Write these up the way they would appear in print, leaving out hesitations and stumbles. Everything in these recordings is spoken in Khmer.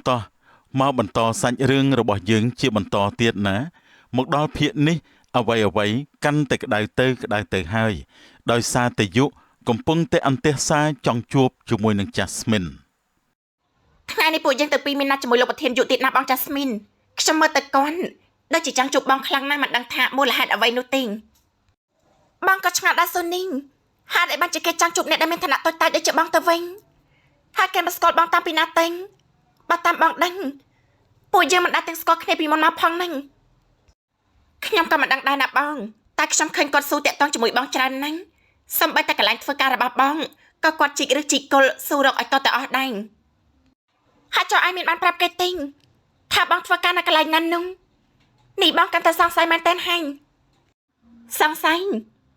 តោះមកបន្តសាច់រឿងរបស់យើងជាបន្តទៀតណាមកដល់ភាគនេះអ្វីកាន់តែក្តៅទៅហើយដោយសារតែយុកំពុងតែអន្ទះសារចង់ជួបជាមួយនឹង Jasmine ថ្ងៃនេះពួកយើងទៅពីមានណាត់ជាមួយលោកប្រធានយុទៀតណាបង Jasmine ខ្ញុំមើលទៅគាត់ដូចជាចង់ជួបបងខ្លាំងណាស់មិនដឹងថាមូលហេតុអ្វីនោះទេបងក៏ឆ្ងល់ដែរសូនីហេតុអីបានជាគេចង់ជួបអ្នកដែលមានឋានៈតូចតាចដូចជាបងទៅវិញហើយគេមកស្គាល់បងតាមពីណាទេបើតាមបងដឹងពួកយើងមិនដែលទាំងស្គាល់គ្នាពីមុនមកផងហ្នឹងខ្ញុំក៏មិនដឹងដែរណាបងតែខ្ញុំឃើញគាត់ស៊ូតាក់ទងជាមួយបងច្រើនណាស់សូម្បីតែកន្លែងធ្វើការរបស់បងក៏គាត់ជីកឬជីកគល់ស៊ូរកឲ្យតទៅអស់ដែរហើយចុះឯងមានបានប្រាប់គេទេថាបងធ្វើការនៅកន្លែងណានោះនេះបងកាន់តែសង្ស័យមែនតើហើយសង្ស័យ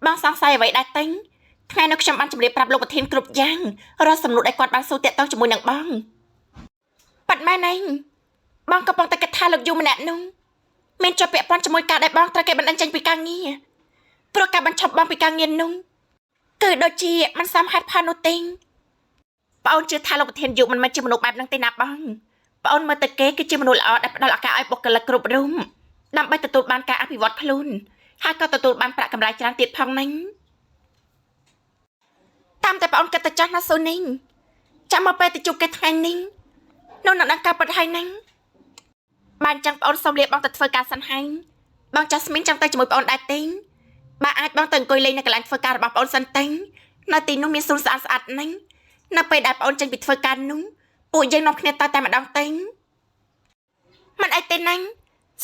បងសង្ស័យអ្វីដែរទេថ្ងៃនោះខ្ញុំបានជម្រាបប្រាប់លោកប្រធានគ្រប់យ៉ាងរាល់សំណួរដែលគាត់បានស៊ូតាក់ទងជាមួយនឹងបងប៉ាត់ម៉ែណៃបងកំពុងតែគិតថាលោកយូម្នាក់នោះមានជាប់ពាក់ព័ន្ធជាមួយការដែលបងត្រូវគេបណ្ដឹងចេញពីការងារព្រោះការបញ្ឈប់បងពីការងារនោះគឺដូចជាមិនសមហេតុផលនោះទេបងអូនជឿថាលោកប្រធានយុមិនមែនជាមនុស្សបែបហ្នឹងទេណាបងអូនមើលទៅគេគឺជាមនុស្សល្អដែលផ្ដល់ឱកាសឲ្យបុគ្គលិកគ្រប់រូបដើម្បីទទួលបានការអភិវឌ្ឍខ្លួនហើយក៏ទទួលបានប្រាក់កម្រៃច្រើនទៀតផងហ្នឹងតាមតែបងអូនគិតទៅចាស់ណាសូនីចាំមកពេលទៅជួបគេថ្ងៃនេះនោះនឹងដឹងការពិតហើយហ្នឹងបានចឹងបងអូនសូមលាបងទៅធ្វើការសិនហើយបងJasmineចាំទៅជាមួយបងអូនដែរទេបើអាចបងទៅអង្គុយលេងនៅកន្លែងធ្វើការរបស់បងអូនសិនទេនៅទីនោះមានសួនស្អាតហ្នឹងនៅពេលដែលបងអូនចេញពីធ្វើការនោះពួកយើងនាំគ្នាទៅតែម្ដងទេមិនអីទេណាញ់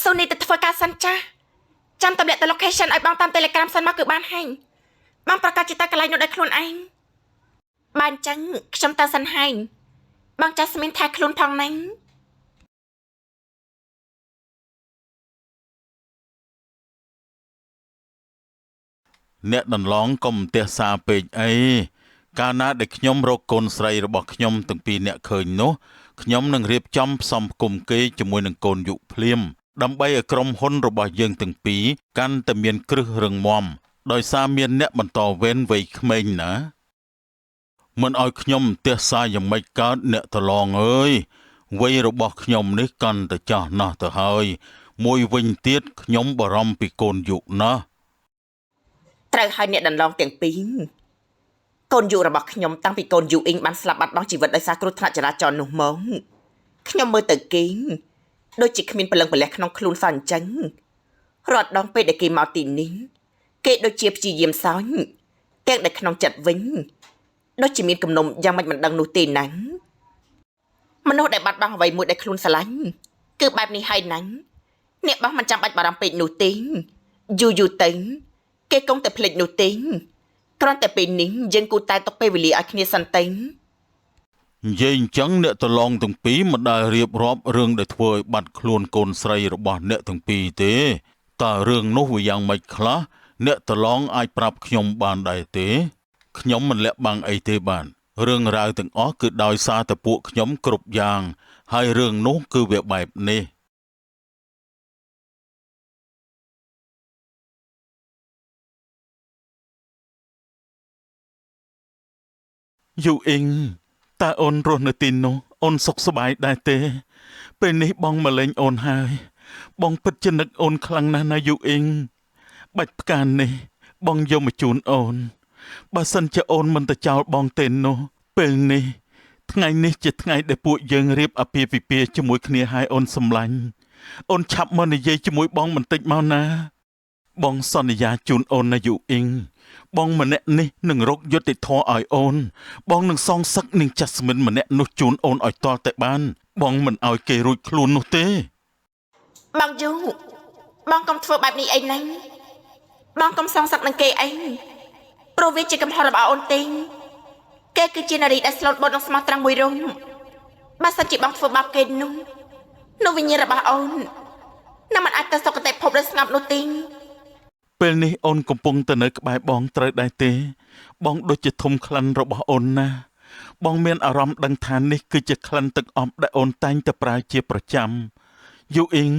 សូនីទៅធ្វើការសិនចាស់ចាំតម្លាក់ទៅ location ឲ្យបងតាម Telegram សិនមកគឺបានហើយបងប្រកាសជាទៅកន្លែងនោះដោយខ្លួនឯងបានចឹងខ្ញុំទៅសិនហើយបងJasmineថាខ្លួនផងណាញ់អ្នកដន្លងកុំទះសារពេកអីកាលណាដែលខ្ញុំរកកូនស្រីរបស់ខ្ញុំទាំងពីរអ្នកឃើញនោះខ្ញុំនឹងរៀបចំផ្សំគុំគេជាមួយនឹងកូនយុភ្លាមដើម្បីឲ្យក្រុមហ៊ុនរបស់យើងទាំងពីរកាន់តែមានគ្រឹះរឹងមាំដោយសារមានអ្នកបន្តវេនវ័យក្មេងណាមិនឲ្យខ្ញុំទះសារយ៉ាងម៉េចកើតអ្នកតឡងអើយវ័យរបស់ខ្ញុំនេះកាន់តែចាស់ណាស់ទៅហើយមួយវិញទៀតខ្ញុំបារម្ភពីកូនយុណាស់ត្រូវឲ្យអ្នកដន្លងទាំងពីរកូនយុរបស់ខ្ញុំតាំងពីកូនយុអ៊ីងបានស្លាប់បាត់បង់ជីវិតដោយសារគ្រោះថ្នាក់ចរាចរណ៍នោះមកខ្ញុំមើលទៅគេដូចជាគ្មានព្រលឹងប្រលះក្នុងខ្លួនសោះអញ្ចឹងរាល់ដងពេលដែលគេមកទីនេះគេដូចជាព្យាយាមសោញទាំងដែលក្នុងចិត្តវិញដូចជាមានគំនុំយ៉ាងមិនដឹងនោះទេណាមនុស្សដែលបាត់បង់អ្វីមួយដែលខ្លួនស្រឡាញ់គឺបែបនេះហើយណាអ្នកបោះមិនចាំបាច់បារម្ភពេកនោះទេយូរទៅគេគង់តែភ្លេចនោះទេគ្រាន់តែពេលនេះយើងគូតែទុកពេលវេលាឲ្យគ្នាសិនទេនិយាយអញ្ចឹងអ្នកតឡងទាំងពីរមិនដែលរៀបរាប់រឿងដែលធ្វើឲ្យបាត់ខ្លួនកូនស្រីរបស់អ្នកទាំងពីរទេតើរឿងនោះវាយ៉ាងម៉េចខ្លះអ្នកតឡងអាចប្រាប់ខ្ញុំបានដែរទេខ្ញុំមិនលាក់បាំងអីទេបានរឿងរ៉ាវទាំងអស់គឺដោយសារតែពួកខ្ញុំគ្រប់យ៉ាងហើយរឿងនោះគឺវាបែបនេះយូអ៊ីងតើអូនរស់នៅទីនោះអូនសុខសប្បាយដែរទេពេលនេះបងមកលេងអូនហើយបងពិតជានឹកអូនខ្លាំងណាស់ណាយូអ៊ីងបាច់ផ្កានេះបងយកមកជូនអូនបើសិនជាអូនមិនទៅចោលបងទេនោះពេលនេះថ្ងៃនេះជាថ្ងៃដែលពួកយើងរៀបអាពាហ៍ពិពាហ៍ជាមួយគ្នាហើយអូនសម្លាញ់អូនឆាប់មកនិយាយជាមួយបងបន្តិចមកណាបងសន្យាជូនអូនណាយូអ៊ីងបងម្នាក់នេះនឹងរកយុត្តិធម៌ឲ្យអូនបងនឹងសងសឹកនឹងJasmineម្នាក់នោះជូនអូនឲ្យទាល់តែបានបងមិនឲ្យគេរួចខ្លួននោះទេបងយូបងកុំធ្វើបែបនេះអីណាបងកុំសងសឹកនឹងគេអីព្រោះវាជាកំហុសរបស់អូនទេគេគឺជានារីដែលស្លូតបូតនឹងស្មោះត្រង់មួយរុំបើសិនជាបងធ្វើបាបគេនោះវិញ្ញាណរបស់អូននឹងមិនអាចទៅសុគតិភពដោយស្ងប់នោះទេពេលនេះអូនកំពុងទៅនៅក្បែរបងត្រូវដែរទេបងដូចជាធំក្លិនរបស់អូនណាបងមានអារម្មណ៍ដឹងថានេះគឺជាក្លិនទឹកអប់ដែលអូនតែងតែប្រើជាប្រចាំយូអ៊ីង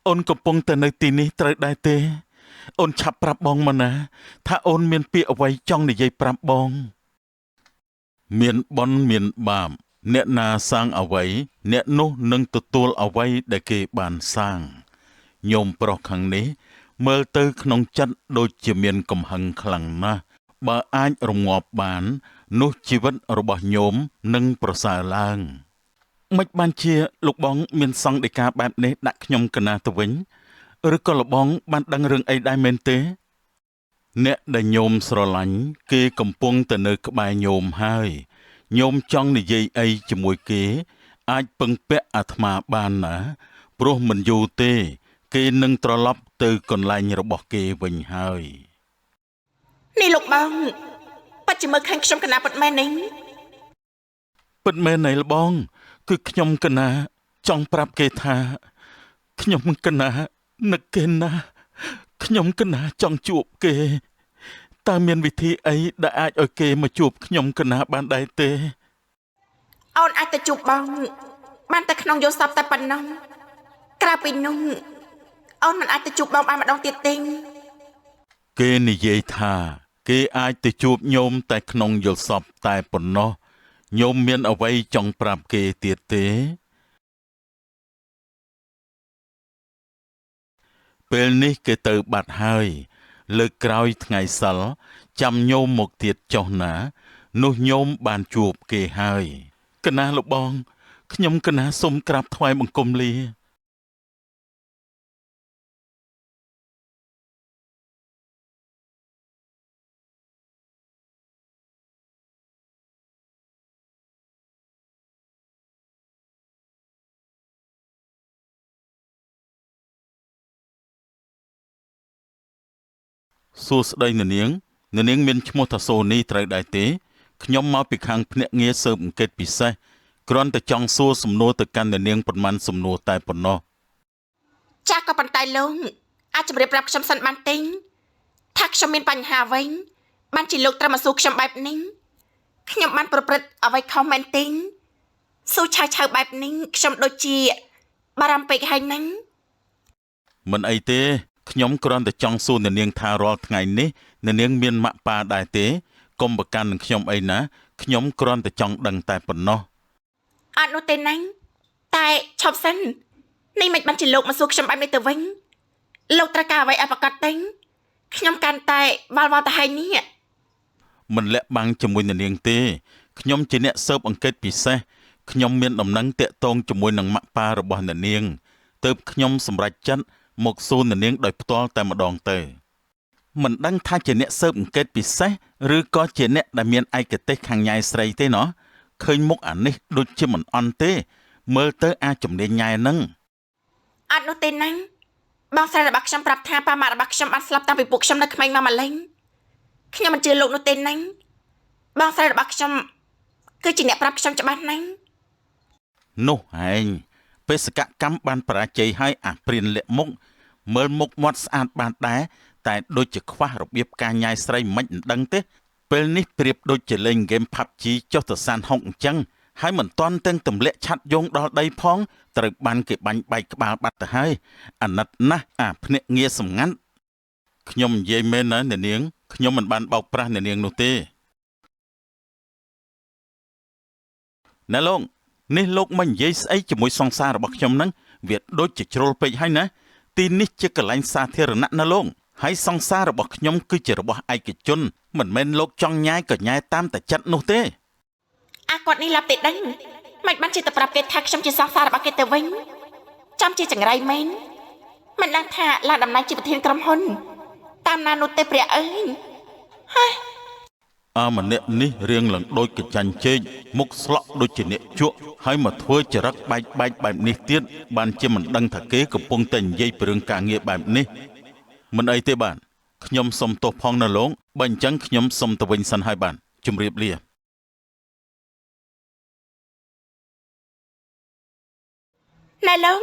អូនកំពុងទៅនៅទីនេះត្រូវដែរទេអូនឆាប់ប្រាប់បងមកណាថាអូនមានពាក្យអ្វីចង់និយាយប្រាប់បងមានបនមានបាប អ្នកណាសាងអ្វីអ្នកនោះនឹងទទួលអ្វីដែលគេបានសាងញោមប្រុសខាងនេះមើលទៅក្នុងចិត្តដូចជាមានកំហឹងខ្លាំងណាស់បើអាចរងាប់បាននោះជីវិតរបស់ញោមនឹងប្រសើរឡើងមិនបានជាលោកបងមានសង្ឃដីកាបែបនេះដាក់ខ្ញុំកណាទៅវិញឬក៏លបងបានដឹងរឿងអីដែរមែនទេអ្នកដែលញោមស្រឡាញ់គេកំពុងតែនៅក្បែរញោមហើយញោមចង់និយាយអីជាមួយគេអាចពឹងពាក់អាត្មាបានណាព្រោះមិនយូរទេគេនឹងត្រឡប់ទៅកន្លែងរបស់គេវិញហើយនេះលោកបងពិតជាមើលឃើញខ្ញុំកណាពិតមែននេះពិតមែនណៃលបងគឺខ្ញុំកណាចង់ប្រាប់គេថាខ្ញុំកណានឹកគេណាខ្ញុំកណាចង់ជួបគេតើមានវិធីអីដែលអាចឲ្យគេមកជួបខ្ញុំកណាបានដែរទេអូនអាចទៅជួបបងបានតែក្នុងយោសពតែប៉ុណ្ណឹងក្រៅពីនោះអូនមិនអាចទៅជួបបងបានម្ដងទៀតទេគេនិយាយថាគេអាចទៅជួបញោមតែក្នុងយល់សពតែប៉ុណ្ណោះញោមមានអ្វីចង់ប្រាប់គេទៀតទេពេលនេះគេទៅបាត់ហើយលើកក្រោយថ្ងៃសិលចាំញោមមកទៀតចុះណានោះញោមបានជួបគេហើយកណាលោកបងខ្ញុំកណាសូមក្រាបថ្វាយបង្គំលាសួស្ដីនាងមានឈ្មោះថាសូនីត្រូវដែរទេខ្ញុំមកពីខាងភ្នាក់ងារស៊ើបអង្កេតពិសេសគ្រាន់តែចង់សួរសំណួរទៅកាន់នាងប៉ុន្មានសំណួរតែប៉ុណ្ណោះចាស់ក៏ប៉ុន្តែលោកអាចជម្រាបប្រាប់ខ្ញុំសិនបានទេថាខ្ញុំមានបញ្ហាអ្វីបានជាលោកត្រូវមកសួរខ្ញុំបែបនេះខ្ញុំបានប្រព្រឹត្តអ្វីខុសមែនទេសួរឆៅបែបនេះខ្ញុំដូចជាបារម្ភពេកហើយហ្នឹងមិនអីទេខ្ញុំគ្រាន់តែចង់សួរនាងថារាល់ថ្ងៃនេះនាងមានម៉ាក់ប៉ាដែរទេកុំប្រកាន់នឹងខ្ញុំអីណាខ្ញុំគ្រាន់តែចង់ដឹងតែប៉ុណ្ណោះអត់នោះទេណាញ់តែឈប់សិននេះមិនបានជាលោកមកសួរខ្ញុំបែបនេះទៅវិញលោកត្រូវការអ្វីឲ្យប្រកាសទេខ្ញុំកាន់តែវល់ទៅហើយនេះមិនលាក់បាំងជាមួយនាងទេខ្ញុំជាអ្នកស៊ើបអង្កេតពិសេសខ្ញុំមានដំណឹងតាក់ទងជាមួយនឹងម៉ាក់ប៉ារបស់នាងទើបខ្ញុំសម្រេចចិត្តមកសួរនាងដោយផ្ទាល់តែម្ដងទៅមិនដឹងថាជាអ្នកស៊ើបអង្កេតពិសេសឬក៏ជាអ្នកដែលមានឯកទេសខាងញ៉ែស្រីទេណោះឃើញមុខអានេះដូចជាមិនអន់ទេមើលទៅអាចជំនាញញ៉ែនឹងអត់នោះទេណាញ់បងស្រីរបស់ខ្ញុំប្រាប់ថាប៉ាម៉ាក់របស់ខ្ញុំបានស្លាប់តាំងពីពួកខ្ញុំនៅក្មេងមកម្លេះខ្ញុំមិនជឿលោកនោះទេណាញ់បងស្រីរបស់ខ្ញុំគឺជាអ្នកប្រាប់ខ្ញុំច្បាស់ណាញ់នោះឯងបេសកកម្មបានបរាជ័យហើយអាព្រានលាក់មុខមើលមុខមាត់ស្អាតបានដែរតែដូចជាខ្វះរបៀបការញ៉ាយស្រីមិនដឹងទេពេលនេះប្រៀបដូចជាលេងហ្គេម PUBG ចុះទៅសានហុកអញ្ចឹងហើយមិនទាន់ទាំងទម្លាក់ឆាត់យងដល់ដីផងត្រូវបានគេបាញ់បែកក្បាលបាត់ទៅហើយអាណិតណាស់អាភ្នាក់ងារសម្ងាត់ខ្ញុំនិយាយមែនណានាងខ្ញុំមិនបានបោកប្រាស់នាងនោះទេណែលោកនេះលោកមិននិយាយស្អីជាមួយសង្សាររបស់ខ្ញុំហ្នឹងវាដូចជាជ្រុលពេកហើយណាទីនេះជាកន្លែងសាធារណៈណាលោកហើយសង្សាររបស់ខ្ញុំគឺជារបស់ឯកជនមិនមែនលោកចង់ញ៉ាយក៏ញ៉ាយតាមតែចិត្តនោះទេអាគាត់នេះឡាប់ទេដឹងមិនបានជាទៅប្រាប់គេថាខ្ញុំជាសង្សាររបស់គេទៅវិញចាំជាចង្រៃមែនមិនដឹងថាឡើងតំណែងជាប្រធានក្រុមហ៊ុនតាមណានោះទេព្រះអើយហើយម្នាក់នេះរៀងឡើងដូចកញ្ចាញ់ជែកមុខស្លក់ដូចជាអ្នកជក់ហើយមកធ្វើចរិតបែកបែបនេះទៀតបានជាមិនដឹងថាគេកំពុងតែនិយាយពីរឿងការងារបែបនេះមិនអីទេបាទខ្ញុំសុំទោសផងណាលោកបើអញ្ចឹងខ្ញុំសុំទៅវិញសិនហើយបាទជម្រាបលាណែលោក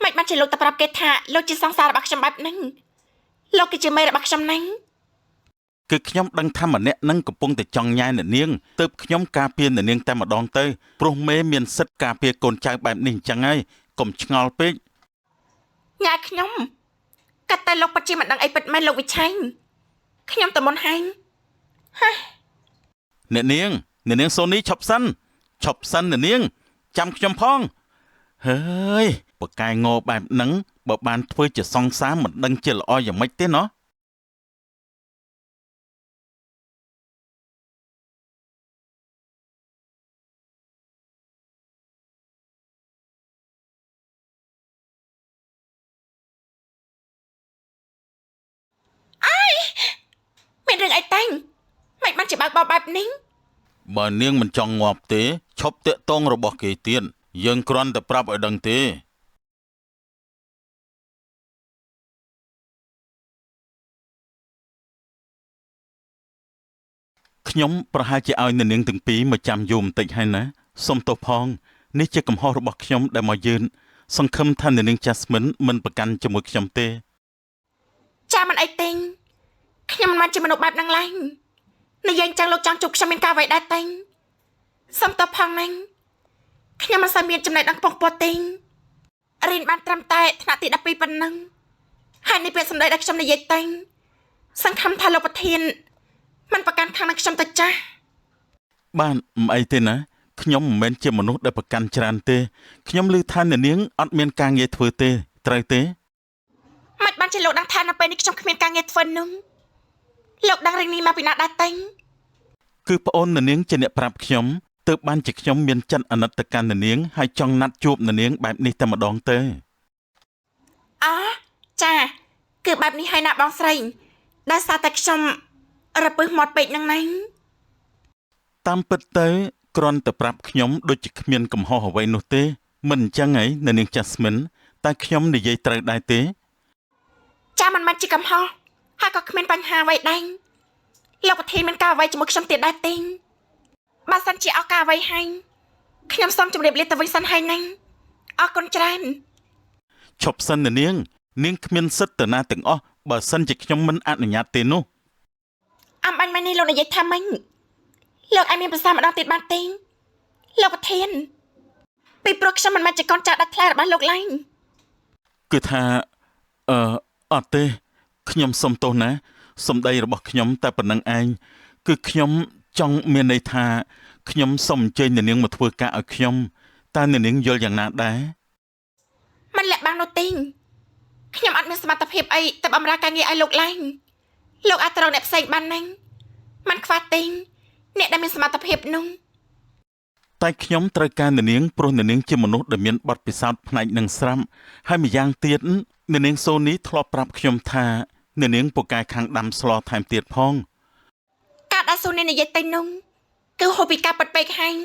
មិនបានជាលោកទៅប្រាប់គេថាលោកជាសង្សាររបស់ខ្ញុំបែបហ្នឹងលោកគឺជាមេរបស់ខ្ញុំហ្នឹងគឺខ្ញុំដឹងថាម្នាក់នឹងកំពុងតែចង់ញ៉ែនាងទើបខ្ញុំការពារនាងតែម្ដងទៅព្រោះមេមានសិទ្ធិការពារកូនចៅបែបនេះអញ្ចឹងហើយកុំឆ្ងល់ពេកញ៉ែខ្ញុំកាត់តែលោកពិតជាមិនដឹងអីពិតមែនលោកវិឆ័យខ្ញុំតមុនហែងអ្នកនាងសូនីឈប់សិន ឈប់សិននាងចាំខ្ញុំផងហើយបកកាយងបែបហ្នឹងបើបានធ្វើជាសង្សារមិនដឹងជាល្អយ៉ាងម៉េចទេណោះមានរឿងអីតែងមិនបានជាបើកបោបែបនេះបើនាងមិនចង់ងាប់ទេឈប់តាក់ទងរបស់គេទៀតយើងគ្រាន់តែប្រាប់ឲ្យដឹងទេខ្ញុំប្រហែលជាឲ្យនាងទាំងពីរមកចាំយូរបន្តិចហើយណាសុំទោសផងនេះជាកំហុសរបស់ខ្ញុំដែលមកយឺនសង្ឃឹមថានាង Jasmine មិនប្រកាន់ជាមួយខ្ញុំទេចាមិនអីទេងខ្ញុំមិនជាមនុស្សបែបហ្នឹងឡើយនិយាយចឹងលោកចង់ជួបខ្ញុំមានការអ្វីដែរទេងសុំតបផងណាញ់ខ្ញុំមិនសូវមានចំណេះដឹងខ្ពង់ខ្ពស់ទេងរៀនបានត្រឹមតែថ្នាក់ទី12ប៉ុណ្ណឹងហើយនេះពេលសម្ដីដែលខ្ញុំនិយាយតែងសង្ឃឹមថាលោកប្រធានមិនប្រកាន់ខាងនឹងខ្ញុំទៅចាស់បានមិនអីទេណាខ្ញុំមិនមែនជាមនុស្សដែលប្រកាន់ច្រើនទេខ្ញុំឮថានាងអត់មានការងារធ្វើទេត្រូវទេមិនបានជាលោកដឹងថានៅពេលនេះខ្ញុំគ្មានការងារធ្វើនោះលោកដឹងរឿងនេះមកពីណាដែរទេងគឺប្អូននាងជាអ្នកប្រាប់ខ្ញុំទើបបានជាខ្ញុំមានចិត្តអាណិតទៅកាន់នាងហើយចង់ណាត់ជួបនាងបែបនេះតែម្ដងទៅអូចាគឺបែបនេះហើយណាបងស្រីដែលសារតែខ្ញុំរពឹសមាត់ពេកហ្នឹងណាតាមពិតទៅគ្រាន់តែប្រាប់ខ្ញុំដូចជាគ្មានកំហុសអ្វីនោះទេមិនអញ្ចឹងហីនាង Jasmine តែខ្ញុំនិយាយត្រូវដែរទេចាមិនមែនជាកំហុសហើយក៏គ្មានបញ្ហាអ្វីដែរលោកប្រធានមានការអ្វីជាមួយខ្ញុំទៀតដែរទេបើសិនជាឱកាសអ្វីហើយខ្ញុំសូមជម្រាបលាទៅវិញសិនហើយណាអរគុណច្រើនឈប់សិននាងគ្មានសិទ្ធិទៅណាទាំងអស់បើសិនជាខ្ញុំមិនអនុញ្ញាតទេនោះអំបញ្ញមិននេះលោកនិយាយថាម៉េចលោកអាចមានប្រសាសន៍ម្ដងទៀតបានទេលោកប្រធានពីព្រោះខ្ញុំមិនមែនជាកូនចៅដាច់ថ្លៃរបស់លោកឡើយគឺថាអត់ទេខ្ញុំសុំទោសណាសម្ដីរបស់ខ្ញុំតែប៉ុណ្្នឹងឯងគឺខ្ញុំចង់មានន័យថាខ្ញុំសូមអញ្ជើញនាងមកធ្វើការឲ្យខ្ញុំតើនាងយល់យ៉ាងណាដែរមិនលាក់បាំងនោះទេខ្ញុំអត់មានសមត្ថភាពអីទៅបម្រើការងារឲ្យលោកឡើយលោកអាចត្រូវអ្នកផ្សេងបានណាមិនខ្វះទេអ្នកដែលមានសមត្ថភាពនោះតែខ្ញុំត្រូវការនាងព្រោះនាងជាមនុស្សដែលមានបទពិសោធន៍ផ្នែកនឹងស្រាប់ហើយម្យ៉ាងទៀតនាងសូនីធ្លាប់ប្រាប់ខ្ញុំថានាងពូកែខាងដាំស្លថែមទៀតផងការដែលសូនីនិយាយទៅនោះគឺហូបពីការប៉ັດពេកហើយ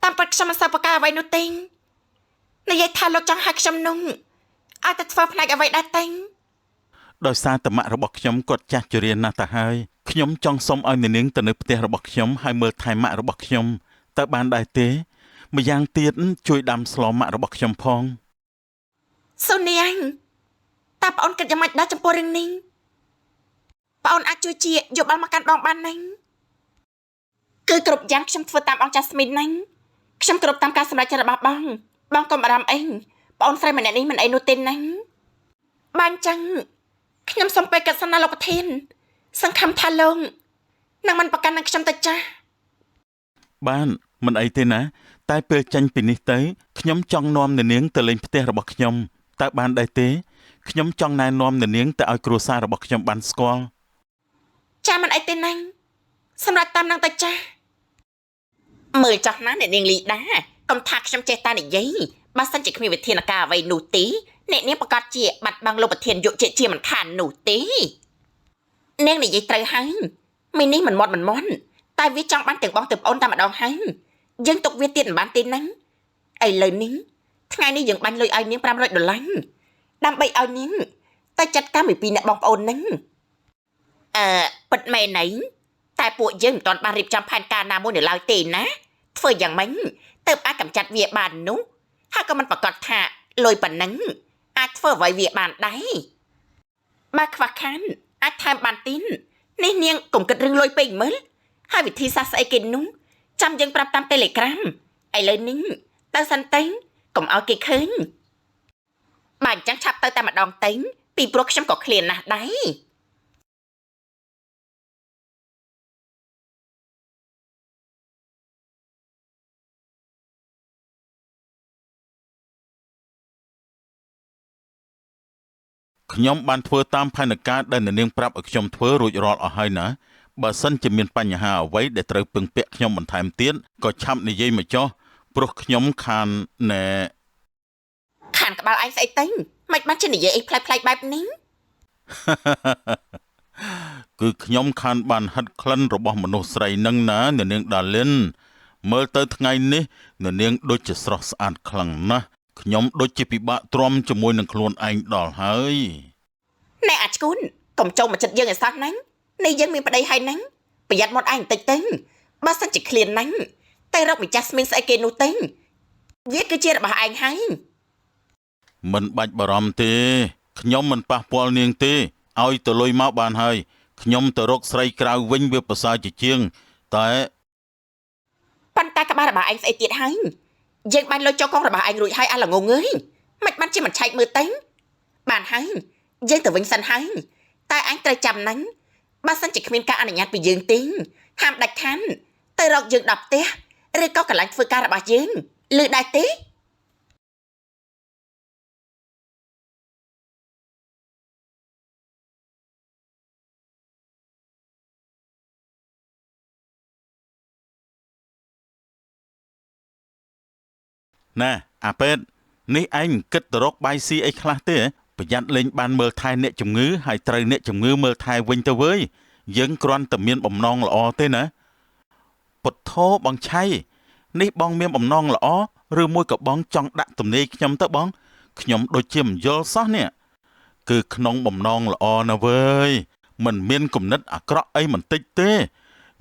តាមពិតខ្ញុំមិនសូវប្រកាសអ្វីនោះទេនិយាយថាលោកចង់ឲ្យខ្ញុំនោះអាចទៅធ្វើផ្នែកអ្វីដែរទេដោយសារតម៉ាក់របស់ខ្ញុំគាត់ចាស់ជរាណាស់ទៅហើយខ្ញុំចង់សុំឲ្យនាងទៅនៅផ្ទះរបស់ខ្ញុំហើយមើលថែម៉ាក់របស់ខ្ញុំតើបានដែរទេម្យ៉ាងទៀតជួយដាំស្លម៉ាក់របស់ខ្ញុំផងសូនីអញតើប្អូនគិតយ៉ាងម៉េចដែរចំពោះរឿងនេះប្អូនអាចជួយជាយកបាល់មកកាន់បងបានណាគឺគ្រប់យ៉ាងខ្ញុំធ្វើតាមអង្គចាស់ស្មីនណាខ្ញុំគ្រប់តាមការសម្រេចចិត្តរបស់បងកុំបារម្ភអីប្អូនស្រីម្នាក់នេះមិនអីនោះទេណាបានចឹងខ្ញុំសូមពេលកាត់សិនណាលោកប្រធានសង្ឃឹមថាលោកនឹងមិនប្រកាន់នឹងខ្ញុំទៅចាស់បានមិនអីទេណាតែពេលចាញ់ពីនេះទៅខ្ញុំចង់នាំនាងទៅលេងផ្ទះរបស់ខ្ញុំតើបានដែរទេខ្ញុំចង់ណែនាំនាងទៅឲ្យគ្រួសាររបស់ខ្ញុំបានស្គាល់ចាមិនអីទេណាសម្រាប់តាមនឹងទៅចាស់មើលចាស់ណាអ្នកនាងលីដាកុំថាខ្ញុំចេះតែនិយាយបើសិនជាគ្មានវិធានការអ្វីនោះទេអ្នកនាងប្រកាសជាបាត់បង់លោកប្រធានយុជាមិនខាននោះទេនាងនិយាយត្រូវហើយមីនេះមិនមាត់តែវាចង់បានទាំងបងទាំងប្អូនតែម្ដងហើយយើងទុកវាទៀតមិនបានទេណាឥឡូវនេះថ្ងៃនេះយើងបាញ់លុយឲ្យនាង$500ដើម្បីឲ្យនាងទៅចាត់ការពីអ្នកបងប្អូនហ្នឹងពិតមែនណៃតែពួកយើងមិនទាន់បានរៀបចំផែនការណាមួយនៅឡើយទេណាធ្វើយ៉ាងម៉េចទើបអាចកម្ចាត់វាបាននោះហើយក៏មិនប្រកាសថាលុយប៉ុណ្ណឹងអាចធ្វើអ្វីវាបានដែរបើខ្វះខានអាចថែមបានទីននេះនាងកុំគិតរឿងលុយពេកមើលហើយវិធីសាស្ត្រស្អីគេនោះចាំយើងប្រាប់តាម Telegram ឥឡូវនេះទៅសិនទៅកុំឲ្យគេឃើញបើអញ្ចឹងឆាប់ទៅតែម្ដងទៅពីព្រោះខ្ញុំក៏ឃ្លានណាស់ដែរ ខ្ញុំបានធ្វើតាមផែនការដែលអ្នកនាងប្រាប់ឲ្យខ្ញុំធ្វើរួចរាល់អស់ហើយណាបើសិនជាមានបញ្ហាអ្វីដែលត្រូវពឹងពាក់ខ្ញុំបន្ថែមទៀតក៏ឆាប់និយាយមកចុះព្រោះខ្ញុំខានណែ ខានក្បាលឯងស្អីទៅមិនបានជានិយាយអីផ្លែផ្លែបែបនេះ គឺខ្ញុំខានបានហិតក្លិនរបស់មនុស្សស្រីនឹងណាអ្នកនាងដាលីនមើលទៅថ្ងៃនេះអ្នកនាងដូចជាស្រស់ស្អាតខ្លាំងណាស់ខ្ញុំដូចជាពិបាកទ្រាំជាមួយនឹងខ្លួនឯងដល់ហើយ ណែអាឆ្កូនកុំចូលមកចិត្តយើងឲ្យសោះណានេះយើងមានប្តីហើយណាប្រយ័ត្នមាត់ឯងបន្តិចទៅបើសិនជាឃ្លានណាតែរកម្ចាស់ស្មានស្អីគេនោះទៅវាគឺជារបស់ឯងហើយ មិនបាច់បារម្ភទេខ្ញុំមិនប៉ះពាល់នាងទេឲ្យទៅលុយមកបានហើយខ្ញុំទៅរកស្រីក្រៅវិញវាប្រសើរជាជាងតែ ប៉ុន្តែក្បាលរបស់ឯងស្អីទៀតហើយយើងបានលុយចូលកងរបស់ឯងរួចហើយអាល្ងងអើយមិនបានជាមិនឆែកមើលទៅបានហើយយើងទៅវិញសិនហើយតែឯងត្រូវចាំណាបើសិនជាគ្មានការអនុញ្ញាតពីយើងទេហាមដាច់ខានទៅរកយើងដល់ផ្ទះឬក៏កន្លែងធ្វើការរបស់យើងឮដែរទេណែអាពេតនេះឯងគិតទៅរកបាយស៊ីអីខ្លះទេប្រយ័ត្នលេងបានមើលថែអ្នកជំងឺហើយត្រូវអ្នកជំងឺមើលថែវិញទៅវើយយើងគ្រាន់តែមានបំណងល្អទេណាពុទ្ធោបងឆៃនេះបងមានបំណងល្អឬមួយក៏បងចង់ដាក់ទំនាយខ្ញុំទៅបងខ្ញុំដូចជាមិនយល់សោះនេះគឺក្នុងបំណងល្អណាវើយមិនមានគំនិតអាក្រក់អីបន្តិចទេ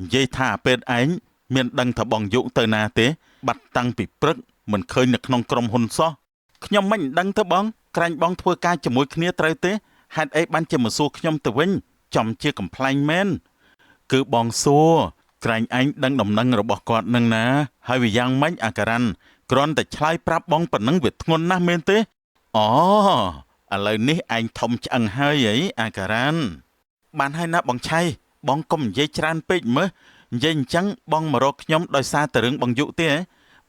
និយាយថាអាពេតឯងមានដឹងថាបងយុទៅណាទេបាត់តាំងពីព្រឹកមិនឃើញនៅក្នុងក្រុមហ៊ុនសោះខ្ញុំមិនដឹងទៅបងក្រាញ់បងធ្វើការជាមួយគ្នាត្រូវទេហេតុអីបានជាមកសួរខ្ញុំទៅវិញចំជាកំ pl ែងមែនគឺបងសួរក្រាញ់ឯងដឹងដំណឹងរបស់គាត់នឹងណាហើយវាយ៉ាងម៉េចអាការ៉ាន់គ្រាន់តែឆ្លើយប្រាប់បងប៉ុណ្ណឹងវាធ្ងន់ណាស់មែនទេអូឥឡូវនេះឯងធំឆ្អឹងហើយអីអាការ៉ាន់បានហើយណាបងឆៃបងកុំនិយាយច្រើនពេកមើលនិយាយអញ្ចឹងបងមករកខ្ញុំដោយសារតែរឿងបងយុទេ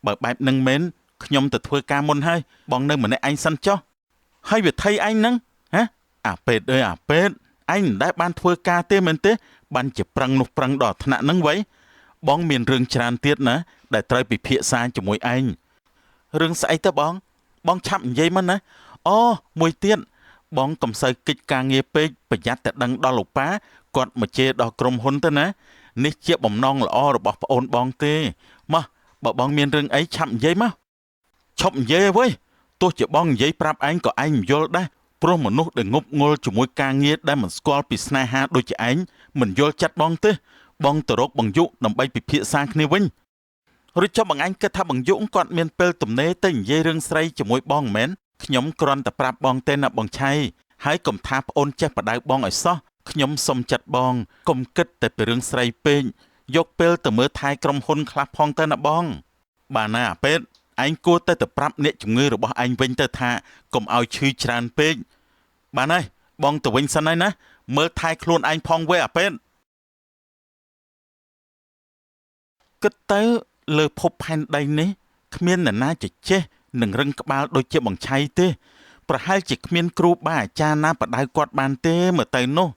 បើបែបនឹងមែនខ្ញុំទៅធ្វើការមុនហើយបងនៅម្នាក់ឯងសិនចុះហើយវាថៃឯងហ្នឹងហ៎អាពេតអើយអាពេតឯងមិនដែលបានធ្វើការទេមែនទេបានជាប្រឹងនោះប្រឹងដល់ថ្នាក់ហ្នឹងវ៉ៃបងមានរឿងច្រើនទៀតណាដែលត្រូវពិភាក្សាជាមួយឯងរឿងស្អីទៅបងឆាប់និយាយមកណាអូមួយទៀតបងកំសៅកិច្ចការងារពេកប្រយ័ត្នតែដឹងដល់លោកប៉ាគាត់មកជេរដល់ក្រុមហ៊ុនទៅណានេះជាបំណងល្អរបស់ប្អូនបងទេមកបើបងមានរឿងអីឆាប់និយាយមកឈប់និយាយអើយទោះជាបងនិយាយប្រាប់ឯងក៏ឯងមិនយល់ដែរព្រោះមនុស្សដែលងប់ងល់ជាមួយការងារដែលមិនស្គាល់ពីស្នេហាដូចជាឯងមិនយល់ចិត្តបងទេបងទៅរកបងយុដើម្បីពិភាក្សាគ្នាវិញឬចុះបងឯងគិតថាបងយុគាត់មានពេលទំនេរទៅនិយាយរឿងស្រីជាមួយបងមិនមែនខ្ញុំគ្រាន់តែប្រាប់បងទេណាបងឆៃហើយកុំថាប្អូនចេះបដៅបងឲ្យសោះខ្ញុំសុំចិត្តបងកុំគិតតែពីរឿងស្រីពេកយកពេលទៅមើលថែក្រុមហ៊ុនខ្លះផងទៅណាបងបានណាអាពេតឯងគួរតែប្រាប់អ្នកជំងឺរបស់ឯងវិញទៅថាកុំឲ្យឈឺច្រើនពេកបានហើយបងទៅវិញសិនហើយណាមើលថែខ្លួនឯងផងវេអាពេតគិតទៅលើភពផែនដីនេះគ្មាននរណាចេះនឹងរឹងក្បាលដូចជាបងឆៃទេប្រហែលជាគ្មានគ្រូបាអាចារ្យណាបដៅគាត់បានទេមើលទៅនោះ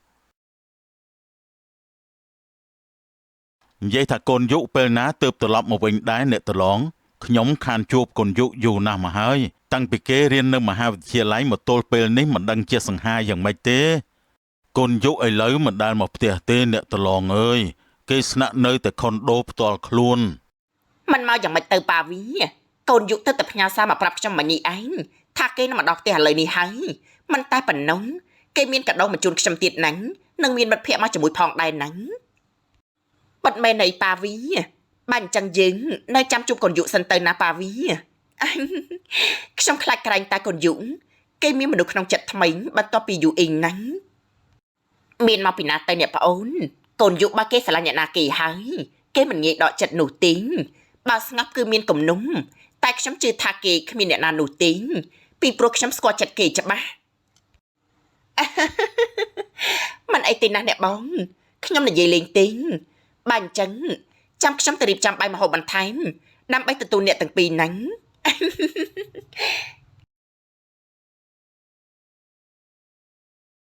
និយាយថាកូនយុពេលណាទើបត្រឡប់មកវិញដែរអ្នកត្រឡងខ្ញុំខានជួបកូនយុយូរណាស់មកហើយតាំងពីគេរៀននៅមហាវិទ្យាល័យមកទល់ពេលនេះមិនដឹងជាសង្ហាយ៉ាងម៉េចទេកូនយុឥឡូវមិនដែលមកផ្ទះទេអ្នកត្រឡងអើយគេស្នាក់នៅតែខុនដូផ្ទាល់ខ្លួនមិនមកយ៉ាងម៉េចទៅប៉ាវីកូនយុទៅតែផ្ញើសារមកប្រាប់ខ្ញុំមកនេះឯងថាគេនឹងមកដល់ផ្ទះឥឡូវនេះហើយមិនតែប៉ុណ្ណោះគេមានកាដូមកជូនខ្ញុំទៀតហ្នឹងនឹងមានមិត្តភ័ក្តិមកជាមួយផងដែរហ្នឹងបាត់មែនអីប៉ាវីបើអញ្ចឹងយើងនៅចាំជួបកូនយុសិនទៅណាប៉ាវីខ្ញុំខ្លាចក្រែងតែកូនយុគេមានមនុស្សក្នុងចិត្តថ្មីបន្ទាប់ពីយូអ៊ីងហ្នឹងមានមកពីណាទៅអ្នកប្អូនកូនយុបើគេស្រឡាញ់អ្នកណាគេហើយគេមិនងាយដកចិត្តនោះទេបើស្ងប់គឺមានគំនុំតែខ្ញុំជឿថាគេគ្មានអ្នកណានោះទេពីព្រោះខ្ញុំស្គាល់ចិត្តគេច្បាស់មិនអីទេណាអ្នកបងខ្ញុំនិយាយលេងទេបើអញ្ចឹងចាំខ្ញុំទៅរៀបចំបាយម្ហូបបន្ថែមដើម្បីទទួលអ្នកទាំងពីរហ្នឹង